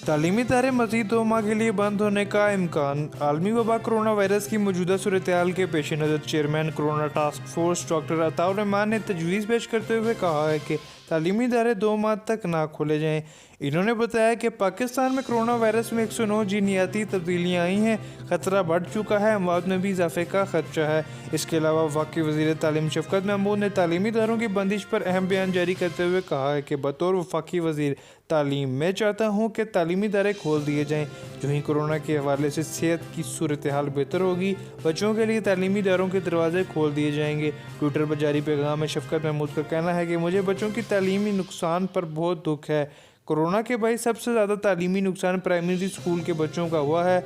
तालीमी इदारे मज़ीद 2 माह के लिए बंद होने का इम्कान। आलमी वबा कोरोना वायरस की मौजूदा सूरत-ए-हाल के पेश नज़र chairman corona task force doctor Ataur Rahman ने तजवीज़ पेश करते हुए कहा है कि तालीमी इदारे 2 माह तक ना खोले जाएँ। इन्होंने बताया कि पाकिस्तान में कोरोना वायरस में 109 जीनियाती तब्दीलियाँ आई हैं, ख़तरा बढ़ चुका है, अमवात में भी इजाफे का खदशा है। इसके अलावा वफाकी वज़ीर तालीम शफ़क़त महमूद ने तालीमी इदारों की बंदिश पर अहम बयान जारी करते हुए कहा है कि बतौर वफाकी वज़ीर तालीम मैं चाहता हूँ कि तालीमी इदारे खोल दिए जाएँ। जो ही कोरोना के हवाले से सेहत की सूरत हाल बेहतर होगी, बच्चों के लिए तालीमी इदारों के दरवाजे खोल दिए जाएंगे। ट्विटर पर जारी पैगाम में शफ़क़त महमूद का कहना है कि मुझे बच्चों की तालीमी नुकसान पर बहुत दुख है। कोरोना के बाइस सबसे ज़्यादा तालीमी नुकसान प्राइमरी स्कूल के बच्चों का हुआ है।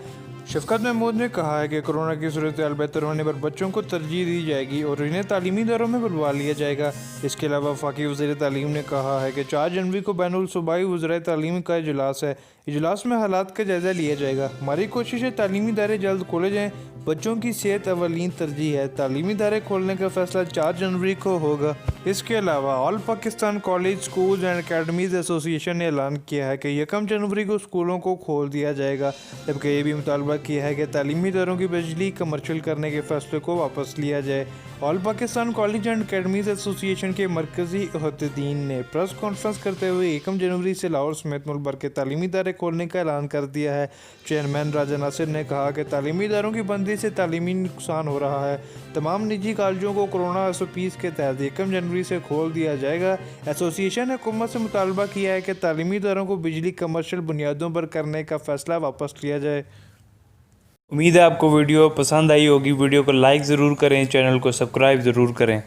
शफ़क़त महमूद ने कहा है कि कोरोना की सूरत हाल बेहतर होने पर बच्चों को तरजीह दी जाएगी और इन्हें तालीमी इदारों में बुलवा लिया जाएगा। इसके अलावा वफाकी वज़ीर तालीम ने कहा है कि 4 जनवरी को बैनुल सूबाई वज़राए तालीम का इजलास है। इजलास में हालात का जायज़ा लिया जाएगा। हमारी कोशिश है तालीमी इदारे जल्द खोले जाएँ। बच्चों की सेहत अवलीन तरजीह है। तालीमी इदारे खोलने का फैसला 4 जनवरी को होगा। इसके अलावा all Pakistan college schools and academies association ने ऐलान किया है कि 1 जनवरी को स्कूलों को खोल दिया जाएगा, जबकि ये भी मुतालबा किया है कि तालीमी इदारों की बिजली कमर्शियल करने के फैसले को वापस लिया जाए। All Pakistan college and academies association के मरकज़ी अहदेदार ने प्रेस कॉन्फ्रेंस करते हुए 1 जनवरी से लाहौर समेत मुल्क भर के तालीमी इदारे खोलने का ऐलान कर दिया है। चेयरमैन राजा नासिर ने कहा कि तालीमी इदारों की बंदी से तालीमी नुकसान हो रहा है। तमाम निजी कॉलेजों को कोरोना SOPs के तहत 1 जनवरी से खोल दिया जाएगा। एसोसिएशन ने हुकूमत से मुतालबा किया है कि तालीमी इदारों को बिजली कमर्शियल बुनियादों पर करने का फैसला वापस लिया जाए। उम्मीद है आपको वीडियो पसंद आई होगी। वीडियो को लाइक ज़रूर करें, चैनल को सब्सक्राइब ज़रूर करें।